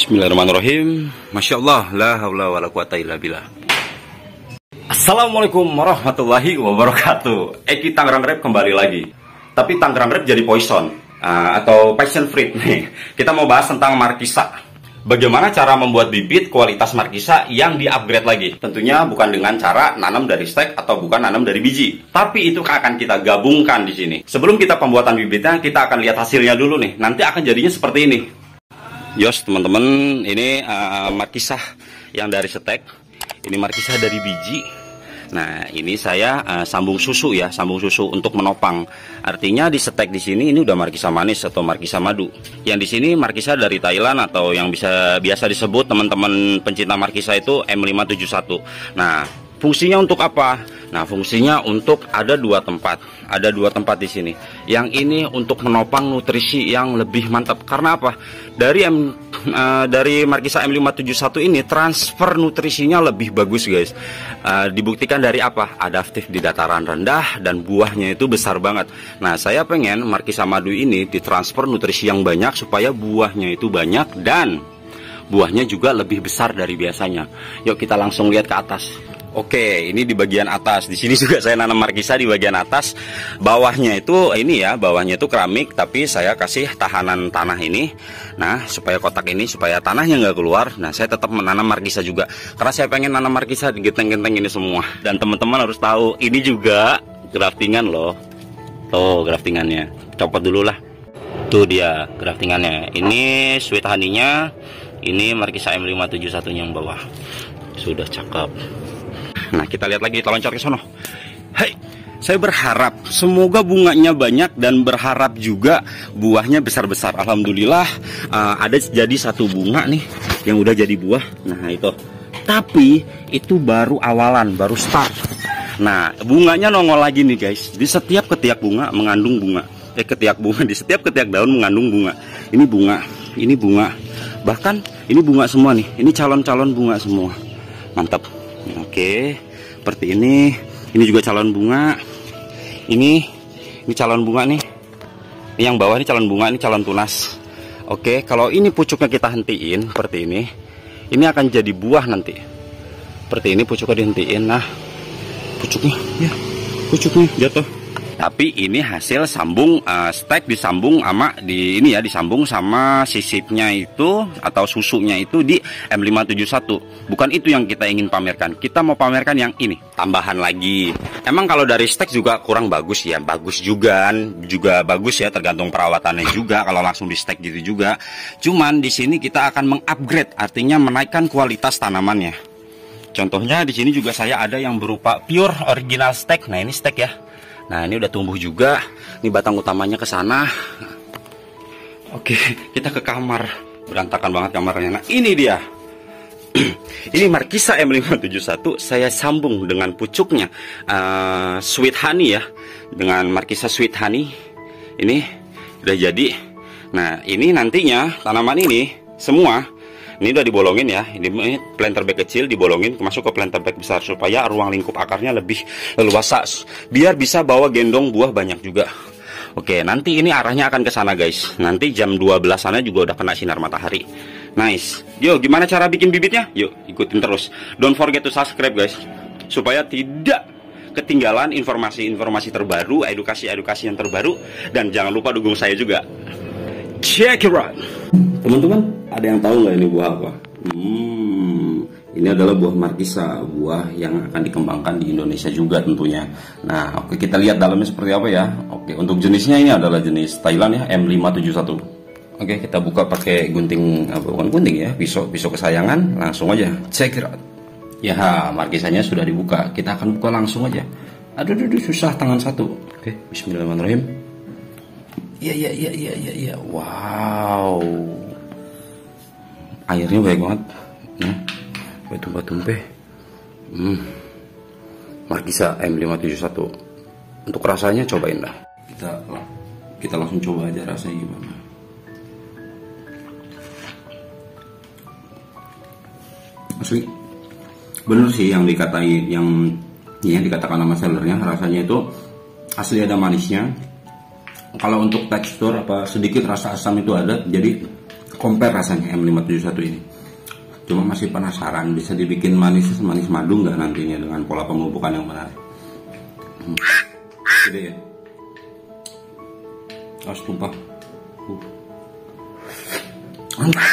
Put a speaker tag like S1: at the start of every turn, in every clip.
S1: Bismillahirrahmanirrahim. Masya Allah, la haula wa la quwata illa billah. Assalamualaikum warahmatullahi wabarakatuh. Eki Tangerang Rap kembali lagi. Tapi Tangerang Rap jadi poison atau passion fruit nih. Kita mau bahas tentang markisa. Bagaimana cara membuat bibit kualitas markisa yang di-upgrade lagi? Tentunya bukan dengan cara nanam dari stek atau bukan nanam dari biji. Tapi itu akan kita gabungkan di sini. Sebelum kita pembuatan bibitnya, kita akan lihat hasilnya dulu nih. Nanti akan jadinya seperti ini. Yos teman-teman, ini markisa yang dari stek, ini markisa dari biji. Nah ini saya sambung susu ya, sambung susu untuk menopang. Artinya di stek di sini ini udah markisa manis atau markisa madu. Yang di sini markisa dari Thailand atau yang biasa disebut teman-teman pencinta markisa itu M571. Nah fungsinya untuk apa? Nah fungsinya untuk ada dua tempat di sini. Yang ini untuk menopang nutrisi yang lebih mantap. Karena apa? Dari markisa M571 ini transfer nutrisinya lebih bagus guys. Dibuktikan dari apa? Adaptif di dataran rendah dan buahnya itu besar banget. Nah saya pengen markisa madu ini ditransfer nutrisi yang banyak supaya buahnya itu banyak dan buahnya juga lebih besar dari biasanya. Yuk kita langsung lihat ke atas. Oke, ini di bagian atas. Di sini juga saya nanam markisa di bagian atas. Bawahnya itu ini ya, bawahnya itu keramik, tapi saya kasih tahanan tanah ini. Nah, supaya kotak ini, supaya tanahnya nggak keluar. Nah, saya tetap menanam markisa juga. Karena saya pengen nanam markisa di genteng-genteng ini semua. Dan teman-teman harus tahu, ini juga graftingan loh. Tuh, graftingannya. Copot dulu lah. Tuh dia graftingannya. Ini sweet honey-nya. Ini markisa M571 yang bawah. Sudah cakep. Nah kita lihat lagi, kita loncat ke sono. Hai, saya berharap semoga bunganya banyak dan berharap juga buahnya besar-besar. Alhamdulillah ada jadi satu bunga nih yang udah jadi buah. Nah itu, tapi itu baru awalan, baru start. Nah bunganya nongol lagi nih guys. Di setiap ketiak bunga mengandung bunga. Di setiap ketiak daun mengandung bunga. Ini bunga, ini bunga. Bahkan ini bunga semua nih. Ini calon-calon bunga semua. Mantap. Oke, seperti ini. Ini juga calon bunga. Ini calon bunga nih. Ini yang bawah ini calon bunga, ini calon tunas. Oke, kalau ini pucuknya kita hentiin seperti ini akan jadi buah nanti. Seperti ini pucuknya dihentiin. Nah, pucuknya ya, pucuknya jatuh. Tapi ini hasil sambung stek disambung sama disambung sama sisipnya itu atau susunya itu di M571. Bukan itu yang kita ingin pamerkan. Kita mau pamerkan yang ini, tambahan lagi. Emang kalau dari stek juga kurang bagus ya, bagus juga bagus ya, tergantung perawatannya juga kalau langsung di stek gitu juga. Cuman di sini kita akan mengupgrade, artinya menaikkan kualitas tanamannya. Contohnya di sini juga saya ada yang berupa pure original stek. Nah, ini stek ya. Nah ini udah tumbuh juga. Ini batang utamanya ke sana. Oke, kita ke kamar. Berantakan banget kamarnya. Nah ini dia. Ini markisa M571. Saya sambung dengan pucuknya sweet honey ya. Dengan markisa sweet honey. Ini udah jadi. Nah ini nantinya tanaman ini semua ini udah dibolongin ya. Ini planter bag kecil dibolongin masuk ke planter bag besar supaya ruang lingkup akarnya lebih leluasa, biar bisa bawa gendong buah banyak juga. Oke, nanti ini arahnya akan ke sana guys. Nanti jam 12 sana juga udah kena sinar matahari. Nice. Yuk, gimana cara bikin bibitnya? Yuk, ikutin terus. Don't forget to subscribe guys, supaya tidak ketinggalan informasi-informasi terbaru, edukasi-edukasi yang terbaru. Dan jangan lupa dukung saya juga. Check it out. Teman-teman, ada yang tahu nggak ini buah apa? Ini adalah buah markisa, buah yang akan dikembangkan di Indonesia juga tentunya. Nah, oke, kita lihat dalamnya seperti apa ya. Oke, untuk jenisnya ini adalah jenis Thailand ya, M571. Oke, kita buka pakai gunting, bukan gunting ya, pisau kesayangan. Langsung aja, check it out. Ya, markisanya sudah dibuka. Kita akan buka langsung aja. Aduh, susah tangan satu. Oke, bismillahirrahmanirrahim. Ya. Wow. Airnya baik banget. Tumpah-tumpah. Markisa M571. Untuk rasanya cobain dah. Kita langsung coba aja rasanya gimana. Asli. Bener sih yang dikatakan sama sellernya, rasanya itu asli ada manisnya. Kalau untuk tekstur sedikit rasa asam itu ada, jadi compare rasanya M571 ini. Cuma masih penasaran bisa dibikin manis madu nggak nantinya dengan pola pemupukan yang benar. Gede ya. Harus tumpah. Mantap.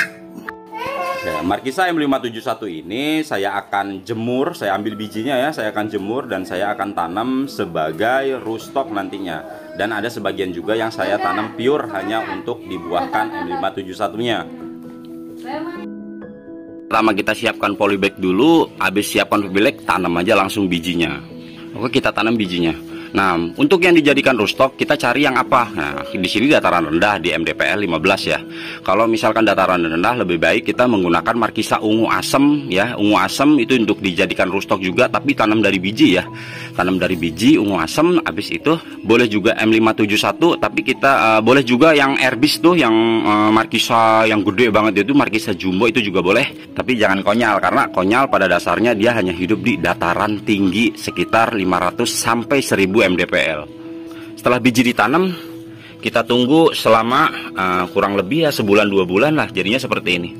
S1: Ya, Markisa M571 ini saya akan jemur, saya ambil bijinya ya, saya akan jemur dan saya akan tanam sebagai rootstock nantinya. Dan ada sebagian juga yang saya tanam pure hanya untuk dibuahkan M571-nya. Pertama kita siapkan polybag dulu, habis siapkan polybag tanam aja langsung bijinya. Oke, kita tanam bijinya. Nah, untuk yang dijadikan rootstock kita cari yang apa? Nah, di sini dataran rendah di MDPL 15 ya. Kalau misalkan dataran rendah lebih baik kita menggunakan Markisa ungu asem ya. Ungu asem itu untuk dijadikan rootstock juga tapi tanam dari biji ya. Tanam dari biji ungu asem, habis itu boleh juga M571 tapi kita boleh juga yang Airbis tuh yang Markisa yang gede banget itu Markisa jumbo itu juga boleh. Tapi jangan konyal karena konyal pada dasarnya dia hanya hidup di dataran tinggi sekitar 500 sampai 1000 MDPL. Setelah biji ditanam, kita tunggu selama kurang lebih ya sebulan 2 bulan lah, jadinya seperti ini.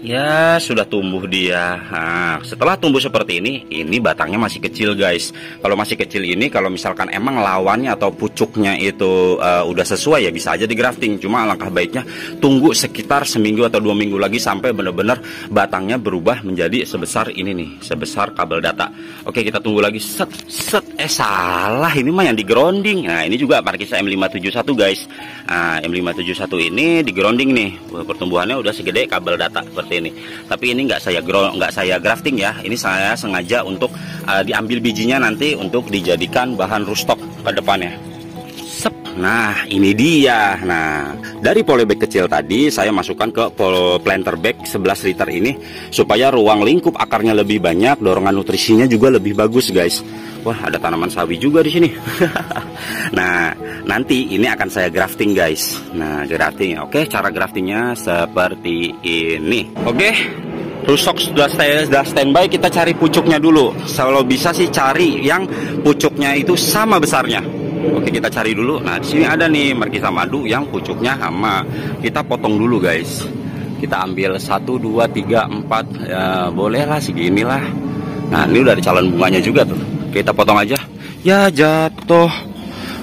S1: Ya sudah tumbuh dia. Nah, setelah tumbuh seperti ini batangnya masih kecil guys. Kalau masih kecil ini, kalau misalkan emang lawannya atau pucuknya itu udah sesuai ya bisa aja di grafting. Cuma alangkah baiknya tunggu sekitar seminggu atau 2 minggu lagi sampai benar-benar batangnya berubah menjadi sebesar ini nih, sebesar kabel data. Oke, kita tunggu lagi. Salah, ini mah yang di grounding. Nah ini juga Markisa M571 guys. Nah, M571 ini di grounding nih, pertumbuhannya udah segede kabel data seperti ini. Tapi ini nggak saya grafting ya. Ini saya sengaja untuk diambil bijinya nanti untuk dijadikan bahan rootstock ke depannya. Nah ini dia. Nah dari polybag kecil tadi saya masukkan ke planter bag 11 liter ini supaya ruang lingkup akarnya lebih banyak, dorongan nutrisinya juga lebih bagus guys. Wah ada tanaman sawi juga di sini. Nah nanti ini akan saya grafting guys. Nah grafting, oke, cara graftingnya seperti ini. Oke, rootstock sudah standby, kita cari pucuknya dulu. Kalau bisa sih cari yang pucuknya itu sama besarnya. Oke, kita cari dulu. Nah di sini ada nih Markisa madu yang pucuknya sama. Kita potong dulu guys. Kita ambil 1, 2, 3, 4 ya, boleh lah seginilah. Nah ini udah ada calon bunganya juga tuh. Kita potong aja. Ya jatuh.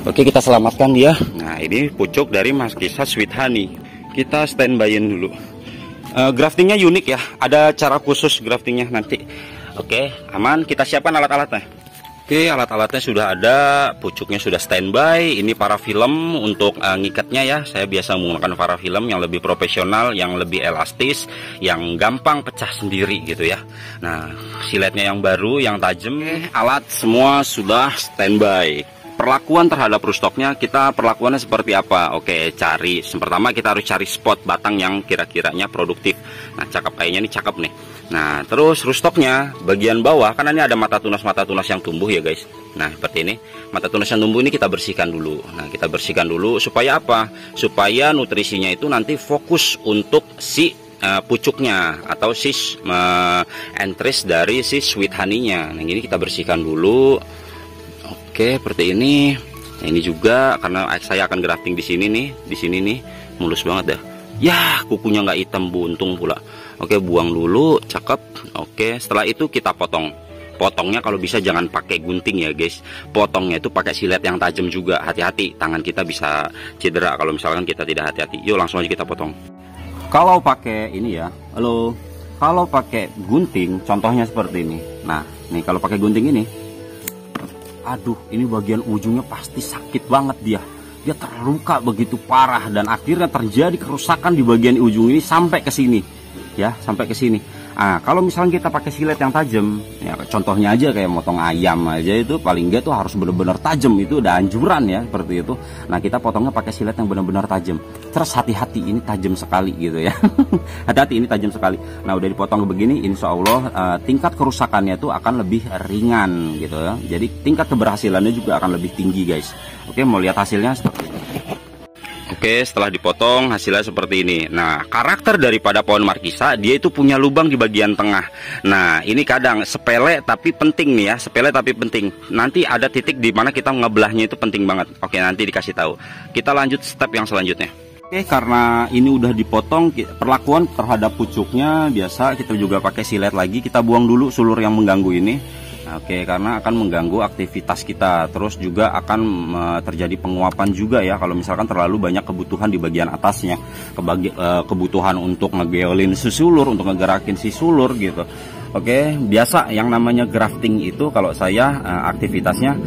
S1: Oke, kita selamatkan dia. Nah ini pucuk dari Markisa Sweet Honey. Kita standbyin dulu. Graftingnya unik ya. Ada cara khusus graftingnya nanti. Oke, aman. Kita siapkan alat-alatnya. Oke, alat-alatnya sudah ada, pucuknya sudah standby. Ini parafilm untuk ngikatnya ya. Saya biasa menggunakan parafilm yang lebih profesional, yang lebih elastis, yang gampang pecah sendiri gitu ya. Nah, siletnya yang baru, yang tajam. Alat semua sudah standby. Perlakuan terhadap rootstocknya, kita perlakuannya seperti apa? Oke, pertama kita harus cari spot batang yang kira-kiranya produktif. Nah, cakep, kayaknya ini cakep nih. Nah, terus rootstocknya bagian bawah, karena ini ada mata tunas yang tumbuh ya guys. Nah, seperti ini. Mata tunas yang tumbuh ini kita bersihkan dulu. Nah, kita bersihkan dulu supaya apa? Supaya nutrisinya itu nanti fokus untuk si pucuknya atau si entris dari si sweet honey-nya. Nah, ini kita bersihkan dulu. Oke, seperti ini. Nah, ini juga karena saya akan grafting di sini nih, mulus banget dah. Ya, kukunya nggak hitam buntung pula. Oke, buang dulu, cakep. Oke, setelah itu kita potong. Potongnya kalau bisa jangan pakai gunting ya guys. Potongnya itu pakai silet yang tajam juga. Hati-hati, tangan kita bisa cedera kalau misalkan kita tidak hati-hati. Yuk langsung aja kita potong. Kalau pakai ini ya, kalau pakai gunting, contohnya seperti ini. Nah, nih kalau pakai gunting ini, aduh, ini bagian ujungnya pasti sakit banget dia. Dia terluka begitu parah dan akhirnya terjadi kerusakan di bagian ujung ini sampai ke sini. Ya, sampai ke sini. Nah, kalau misalnya kita pakai silet yang tajam, ya contohnya aja kayak motong ayam aja itu paling enggak tuh harus benar-benar tajam, itu udah anjuran ya seperti itu. Nah, kita potongnya pakai silet yang benar-benar tajam. Terus hati-hati, ini tajam sekali gitu ya. Hati-hati, ini tajam sekali. Nah, udah dipotong begini, insya Allah tingkat kerusakannya itu akan lebih ringan gitu ya. Jadi tingkat keberhasilannya juga akan lebih tinggi guys. Oke, mau lihat hasilnya seperti ini. Oke, setelah dipotong hasilnya seperti ini. Nah, karakter daripada pohon Markisa, dia itu punya lubang di bagian tengah. Nah, ini kadang sepele tapi penting nih ya, sepele tapi penting. Nanti ada titik di mana kita ngebelahnya itu penting banget. Oke, nanti dikasih tahu. Kita lanjut step yang selanjutnya. Oke, karena ini udah dipotong, perlakuan terhadap pucuknya biasa kita juga pakai silet lagi, kita buang dulu sulur yang mengganggu ini. Oke, karena akan mengganggu aktivitas kita, terus juga akan terjadi penguapan juga ya kalau misalkan terlalu banyak kebutuhan di bagian atasnya, kebutuhan untuk ngegeolin si sulur, untuk ngegerakin si sulur gitu. Oke, biasa yang namanya grafting itu kalau saya aktivitasnya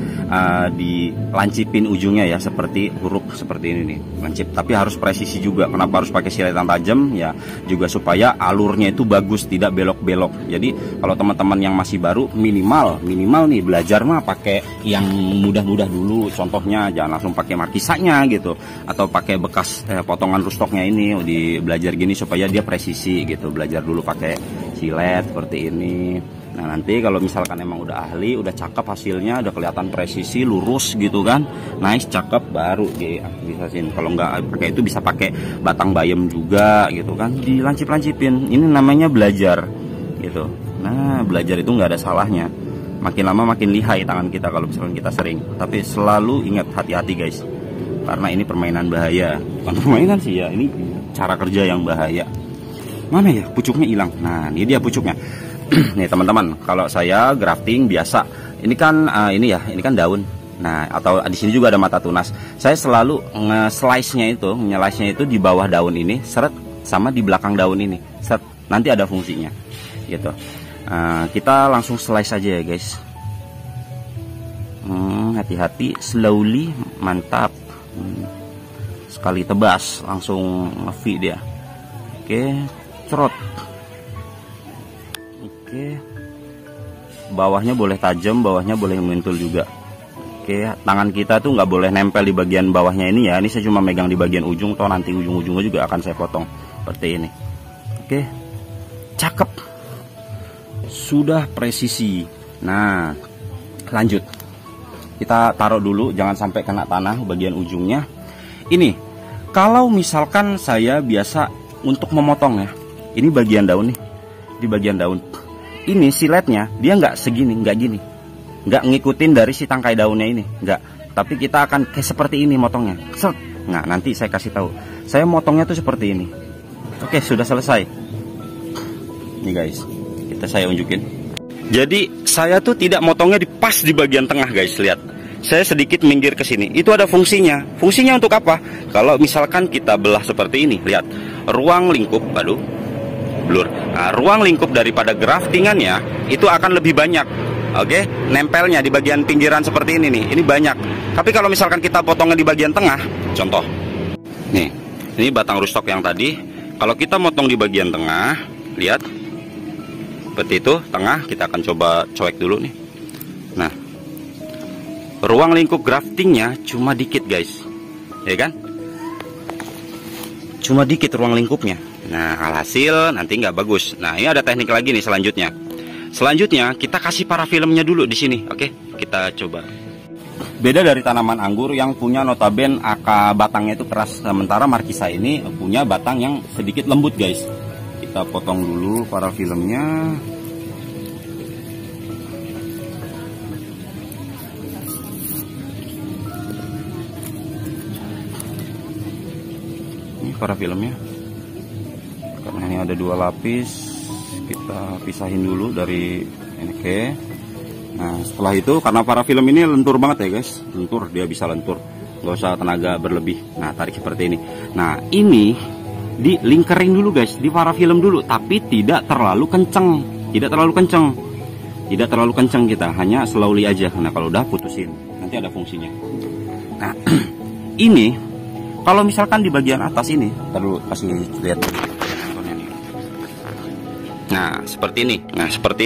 S1: dilancipin ujungnya ya, seperti huruf seperti ini nih, lancip. Tapi harus presisi juga. Kenapa harus pakai silet yang tajam? Ya juga supaya alurnya itu bagus, tidak belok-belok. Jadi kalau teman-teman yang masih baru, minimal nih belajar mah pakai yang mudah-mudah dulu. Contohnya jangan langsung pakai markisanya gitu, atau pakai bekas potongan rustoknya ini. Belajar gini supaya dia presisi gitu. Belajar dulu pakai silet seperti ini. Nah nanti kalau misalkan emang udah ahli, udah cakep hasilnya, udah kelihatan presisi, lurus gitu kan, nice, cakep, baru diaktivisin. Kalau nggak pakai itu bisa pakai batang bayam juga gitu kan, dilancip-lancipin. Ini namanya belajar gitu. Nah belajar itu nggak ada salahnya. Makin lama makin lihai tangan kita kalau misalkan kita sering. Tapi selalu ingat, hati-hati guys, karena ini permainan bahaya. Bukan permainan sih ya, ini cara kerja yang bahaya. Mana ya pucuknya hilang? Nah ini dia pucuknya. Nih teman-teman, kalau saya grafting biasa, ini kan ini kan daun. Nah atau di sini juga ada mata tunas. Saya selalu nge-slice-nya itu di bawah daun ini, seret, sama di belakang daun ini, seret. Nanti ada fungsinya, gitu. Kita langsung slice aja ya guys. Hati-hati, slowly, mantap. Sekali tebas, langsung nge-V dia. Oke. Cerot. Oke. Bawahnya boleh tajam, bawahnya boleh menyentul juga. Oke, tangan kita tuh nggak boleh nempel di bagian bawahnya ini ya. Ini saya cuma megang di bagian ujung, toh nanti ujung-ujungnya juga akan saya potong seperti ini. Oke. Cakep. Sudah presisi. Nah, lanjut. Kita taruh dulu, jangan sampai kena tanah bagian ujungnya. Ini, kalau misalkan saya biasa untuk memotong ya. Ini bagian daun nih, di bagian daun. Ini siletnya dia nggak segini, nggak gini, nggak ngikutin dari si tangkai daunnya ini, nggak. Tapi kita akan kayak seperti ini motongnya. Set. Nah nanti saya kasih tahu. Saya motongnya tuh seperti ini. Oke, sudah selesai. Nih guys, saya unjukin. Jadi saya tuh tidak motongnya pas di bagian tengah guys, lihat. Saya sedikit minggir ke sini. Itu ada fungsinya. Fungsinya untuk apa? Kalau misalkan kita belah seperti ini, lihat. Ruang lingkup, aduh. Blur. Nah, ruang lingkup daripada graftingannya itu akan lebih banyak. Oke, nempelnya di bagian pinggiran seperti ini nih. Ini banyak. Tapi kalau misalkan kita potongnya di bagian tengah, contoh. Nih, ini batang rustok yang tadi. Kalau kita motong di bagian tengah, lihat. Seperti itu, tengah. Kita akan coba coek dulu nih. Nah, ruang lingkup graftingnya cuma dikit guys, ya kan? Cuma dikit ruang lingkupnya. Nah, alhasil nanti nggak bagus. Nah, ini ada teknik lagi nih selanjutnya. Selanjutnya kita kasih parafilmnya dulu di sini. Oke, kita coba. Beda dari tanaman anggur yang punya notaben batangnya itu keras, sementara markisa ini punya batang yang sedikit lembut guys. Kita potong dulu parafilmnya. Ini parafilmnya. Karena ini ada 2 lapis, kita pisahin dulu dari ini. Oke. Nah setelah itu, karena parafilm ini lentur banget ya guys, lentur, dia bisa lentur, nggak usah tenaga berlebih. Nah tarik seperti ini. Nah ini di lingkering dulu guys, di parafilm dulu, tapi tidak terlalu kenceng, tidak terlalu kenceng kita, hanya slowly aja. Nah kalau udah putusin, nanti ada fungsinya. Nah ini kalau misalkan di bagian atas ini, perlu kasih lihat. Nah seperti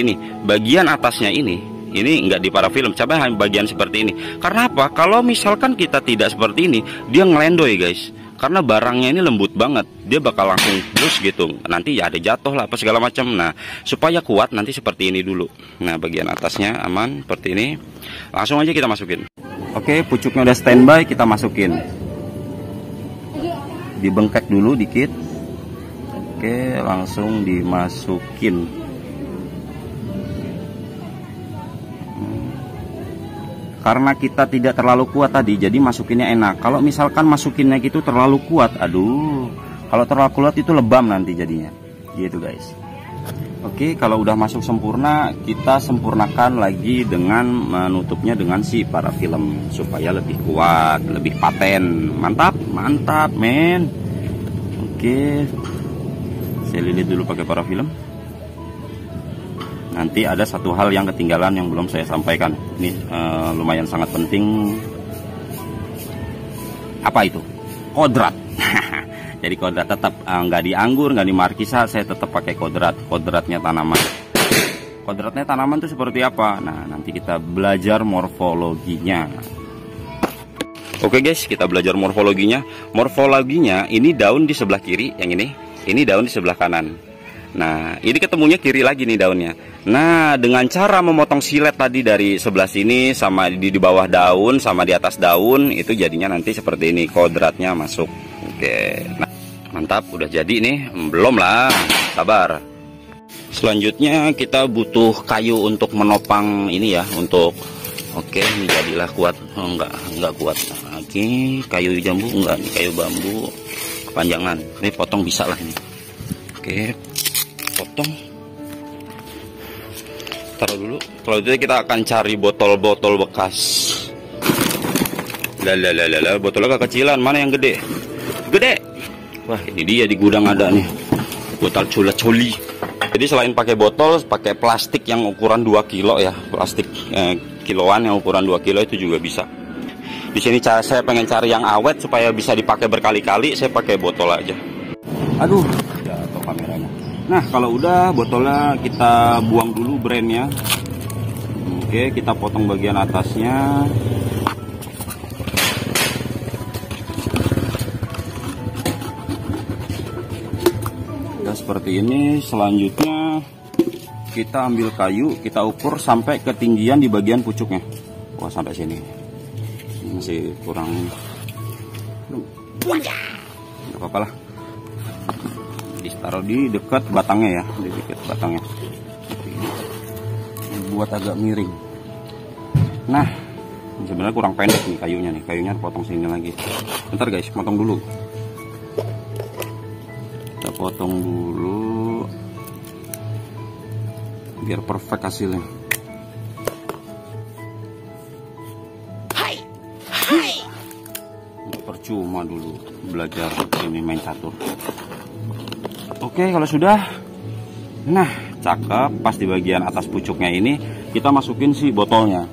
S1: ini, bagian atasnya ini nggak di parafilm, coba bagian seperti ini. Karena apa? Kalau misalkan kita tidak seperti ini, dia ngelendoy guys. Karena barangnya ini lembut banget, dia bakal langsung terus gitu. Nanti ya ada jatuh lah apa segala macam. Nah supaya kuat nanti seperti ini dulu. Nah bagian atasnya aman seperti ini. Langsung aja kita masukin. Oke, pucuknya udah standby, kita masukin. Dibengkek dulu dikit. Oke, langsung dimasukin. karena kita tidak terlalu kuat tadi, jadi masukinnya enak. Kalau misalkan masukinnya gitu terlalu kuat, aduh, kalau terlalu kuat itu lebam nanti jadinya, gitu guys. Oke, kalau udah masuk sempurna, kita sempurnakan lagi dengan menutupnya dengan si parafilm supaya lebih kuat, lebih paten. Mantap, mantap, men. Oke, saya lilit dulu pakai parafilm. Nanti ada satu hal yang ketinggalan yang belum saya sampaikan. Ini lumayan sangat penting. Apa itu? Kodrat. Jadi kodrat tetap nggak di anggur, nggak di markisa, saya tetap pakai kodrat. Kodratnya tanaman. Kodratnya tanaman itu seperti apa? Nah, nanti kita belajar morfologinya. Oke guys, kita belajar morfologinya. Morfologinya ini daun di sebelah kiri, yang ini daun di sebelah kanan. Nah, ini ketemunya kiri lagi nih daunnya. Nah, dengan cara memotong silet tadi dari sebelah sini sama di bawah daun sama di atas daun, itu jadinya nanti seperti ini, kodratnya masuk. Oke, nah, mantap, udah jadi nih. Belum lah, sabar. Selanjutnya kita butuh kayu untuk menopang ini ya, untuk oke, ini jadilah kuat. Oh, enggak kuat. Oke, kayu jambu enggak, ini kayu bambu kepanjangan. Ini potong bisa lah ini. Oke, potong. Taruh dulu. Kalau itu kita akan cari botol-botol bekas. Botolnya kekecilan, mana yang gede? Gede. Wah, ini dia di gudang ada nih. Botol coli. Jadi selain pakai botol, pakai plastik yang ukuran 2 kilo ya. Plastik kiloan yang ukuran 2 kilo itu juga bisa. Di sini saya pengen cari yang awet supaya bisa dipakai berkali-kali, saya pakai botol aja. Aduh, jatuh kameranya. Nah, kalau udah botolnya kita buang dulu brandnya. Oke, kita potong bagian atasnya. Seperti ini. Selanjutnya kita ambil kayu, kita ukur sampai ketinggian di bagian pucuknya. Wah, sampai sini masih kurang, nggak apa-apa lah, ditaruh di dekat batangnya ya, di dekat batangnya buat agak miring. Nah, sebenarnya kurang pendek nih kayunya potong sini lagi. Bentar guys, potong dulu. Kita potong dulu biar perfect hasilnya. Percuma dulu belajar ini main catur. Oke, kalau sudah, nah cakep. Pas di bagian atas pucuknya ini kita masukin si botolnya.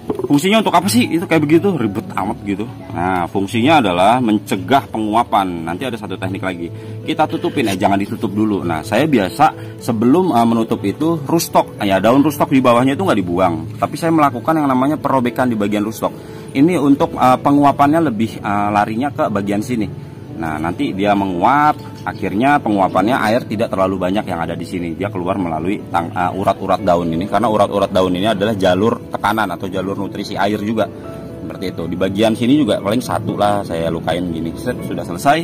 S1: Fungsinya untuk apa sih? Itu kayak begitu, ribet amat gitu. Nah, fungsinya adalah mencegah penguapan. Nanti ada satu teknik lagi. Kita tutupin, jangan ditutup dulu. Nah, saya biasa sebelum menutup itu rootstock. Ya, daun rootstock di bawahnya itu nggak dibuang. Tapi saya melakukan yang namanya perobekan di bagian rootstock. Ini untuk penguapannya lebih larinya ke bagian sini. Nah, nanti dia menguap, akhirnya penguapannya air tidak terlalu banyak yang ada di sini. Dia keluar melalui urat-urat daun ini, karena urat-urat daun ini adalah jalur tekanan atau jalur nutrisi air juga. Seperti itu. Di bagian sini juga paling satu lah saya lukain gini. Set, sudah selesai.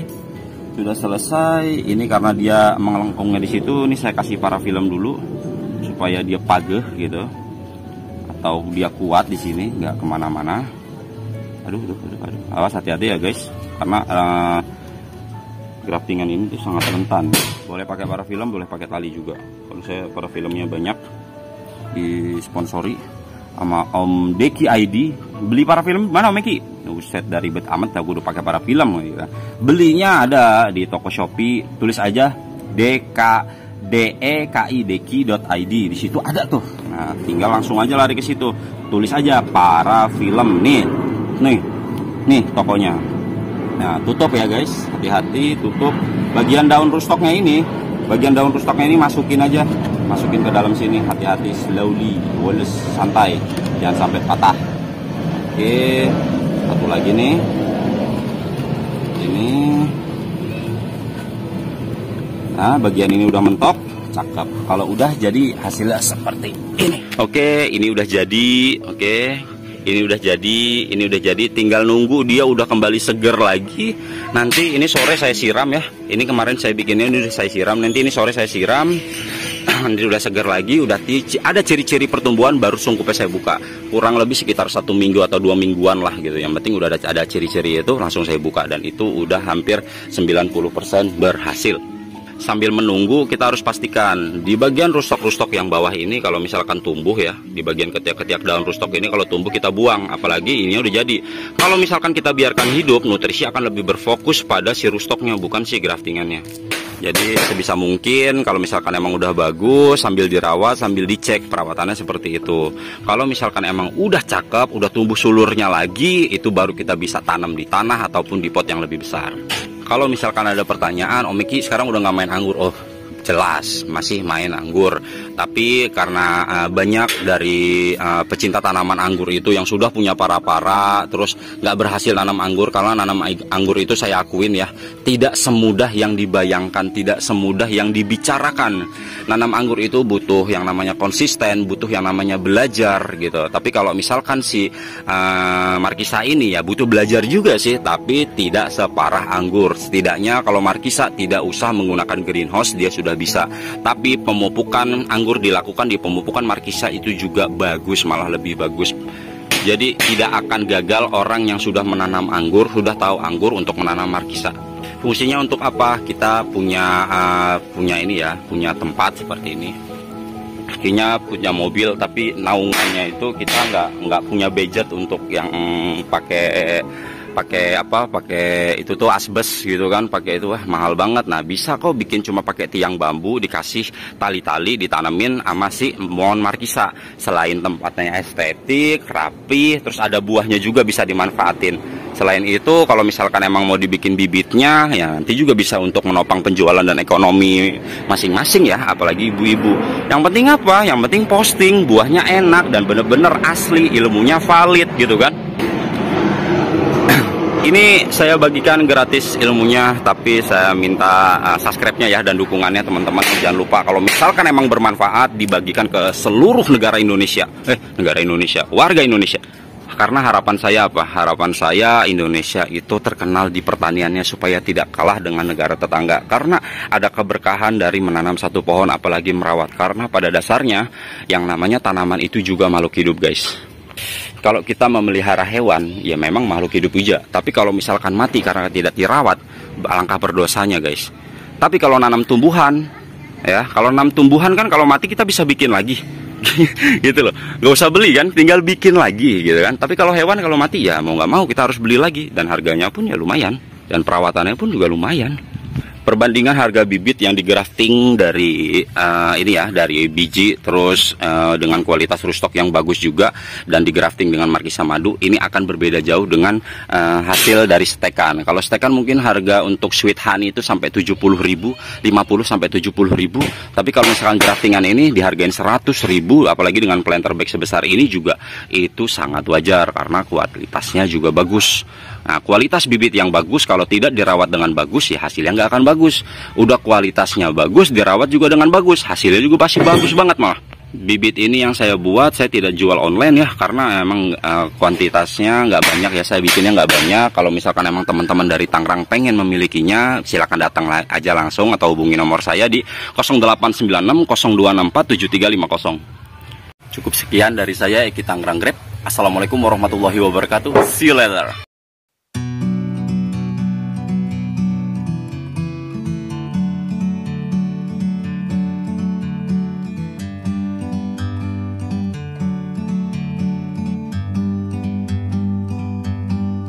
S1: Sudah selesai. Ini karena dia mengelengkungnya di situ, ini saya kasih parafilm dulu supaya dia pageh gitu. Atau dia kuat di sini, nggak kemana-mana. Aduh. Awas, hati-hati ya guys, karena graftingan ini tuh sangat rentan. Boleh pakai parafilm, boleh pakai tali juga. Kalau saya parafilmnya banyak, disponsori sama Om Deki ID. Beli parafilm mana Om Deki? Set dari ribet amat, aku udah pakai parafilm gitu. Belinya ada di toko Shopee, tulis aja deki.id. Di situ ada tuh. Nah, tinggal langsung aja lari ke situ. Tulis aja parafilm nih tokonya. Nah, tutup ya guys, hati-hati tutup. Bagian daun rootstocknya ini masukin ke dalam sini, hati-hati, slowly, walus, santai, jangan sampai patah. Oke, satu lagi nih, ini. Nah, bagian ini udah mentok, cakep. Kalau udah jadi hasilnya seperti ini. Oke, ini udah jadi. Ini udah jadi, tinggal nunggu dia udah kembali seger lagi. Nanti ini sore saya siram ya. Ini kemarin saya bikinnya, ini udah saya siram. Nanti ini sore saya siram. udah segar lagi, udah ada ciri-ciri pertumbuhan, baru sungkupnya saya buka. Kurang lebih sekitar 1 minggu atau 2 mingguan lah gitu. Yang penting udah ada ciri-ciri itu, langsung saya buka, dan itu udah hampir 90% berhasil. Sambil menunggu, kita harus pastikan di bagian rustok-rustok yang bawah ini, kalau misalkan tumbuh ya, di bagian ketiak-ketiak daun rustok ini kalau tumbuh kita buang, apalagi ini udah jadi. Kalau misalkan kita biarkan hidup, nutrisi akan lebih berfokus pada si rustoknya, bukan si graftingannya. Jadi sebisa mungkin kalau misalkan emang udah bagus, sambil dirawat, sambil dicek perawatannya seperti itu. Kalau misalkan emang udah cakep, udah tumbuh sulurnya lagi, itu baru kita bisa tanam di tanah ataupun di pot yang lebih besar. Kalau misalkan ada pertanyaan, Om Miki sekarang udah nggak main anggur. Oh, jelas masih main anggur, tapi karena banyak dari pecinta tanaman anggur itu yang sudah punya para-para terus nggak berhasil nanam anggur. Karena nanam anggur itu saya akuin ya, tidak semudah yang dibayangkan, tidak semudah yang dibicarakan. Nanam anggur itu butuh yang namanya konsisten, butuh yang namanya belajar gitu. Tapi kalau misalkan si Markisa ini ya butuh belajar juga sih, tapi tidak separah anggur. Setidaknya kalau Markisa tidak usah menggunakan greenhouse, dia sudah bisa. Tapi pemupukan anggur dilakukan di pemupukan Markisa itu juga bagus, malah lebih bagus. Jadi tidak akan gagal orang yang sudah menanam anggur, sudah tahu anggur untuk menanam Markisa. Fungsinya untuk apa? Kita punya ini ya, punya tempat seperti ini. Akhirnya punya mobil, tapi naungannya itu kita nggak punya budget untuk yang pakai itu tuh asbes gitu kan, pakai itu mahal banget. Nah bisa kok bikin cuma pakai tiang bambu, dikasih tali-tali, ditanamin sama si pohon Markisa. Selain tempatnya estetik, rapi, terus ada buahnya juga bisa dimanfaatin. Selain itu kalau misalkan emang mau dibikin bibitnya ya nanti juga bisa untuk menopang penjualan dan ekonomi masing-masing ya, apalagi ibu-ibu. Yang penting apa? Yang penting posting, buahnya enak dan bener-bener asli, ilmunya valid gitu kan. Ini saya bagikan gratis ilmunya, tapi saya minta subscribe-nya ya dan dukungannya teman-teman. Jangan lupa kalau misalkan emang bermanfaat dibagikan ke seluruh negara Indonesia. Warga Indonesia. Karena harapan saya apa? Harapan saya Indonesia itu terkenal di pertaniannya supaya tidak kalah dengan negara tetangga. Karena ada keberkahan dari menanam satu pohon apalagi merawat. Karena pada dasarnya yang namanya tanaman itu juga makhluk hidup, guys. Kalau kita memelihara hewan, ya memang makhluk hidup juga. Tapi kalau misalkan mati karena tidak dirawat, alangkah berdosanya, guys. Tapi kalau nanam tumbuhan, ya, kalau nanam tumbuhan kan kalau mati kita bisa bikin lagi, gitu loh. Gak usah beli kan, tinggal bikin lagi, gitu kan. Tapi kalau hewan kalau mati ya mau nggak mau kita harus beli lagi, dan harganya pun ya lumayan, dan perawatannya pun juga lumayan. Perbandingan harga bibit yang digrafting dari dari biji terus dengan kualitas rootstock yang bagus juga dan digrafting dengan Markisa Madu, ini akan berbeda jauh dengan hasil dari stekan. Kalau stekan mungkin harga untuk sweet honey itu sampai 70.000, 50 sampai 70.000. Tapi kalau misalkan graftingan ini dihargain 100.000, apalagi dengan planter bag sebesar ini juga itu sangat wajar karena kualitasnya juga bagus. Nah, kualitas bibit yang bagus kalau tidak dirawat dengan bagus ya hasilnya nggak akan bagus. Udah kualitasnya bagus, dirawat juga dengan bagus, hasilnya juga pasti bagus banget malah. Bibit ini yang saya buat, saya tidak jual online ya, karena emang kuantitasnya nggak banyak ya, saya bikinnya nggak banyak. Kalau misalkan emang teman-teman dari Tangerang pengen memilikinya, silakan datang aja langsung atau hubungi nomor saya di 0896 0264 7350. Cukup sekian dari saya, Eki Tangerang Grab. Assalamualaikum warahmatullahi wabarakatuh. See you later.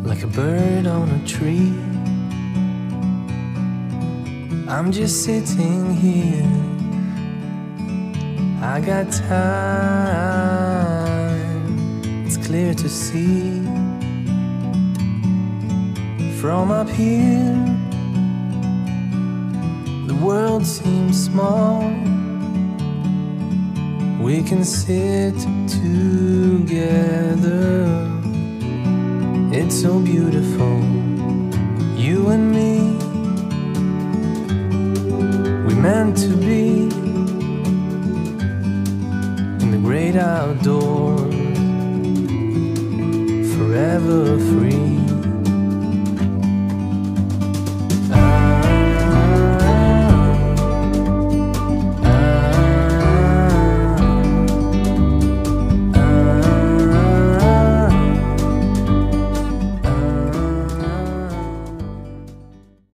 S2: Like a bird on a tree, I'm just sitting here. I got time, it's clear to see. From up here, the world seems small. We can sit together. It's so beautiful, you and me. We meant to be in the great outdoors, forever free.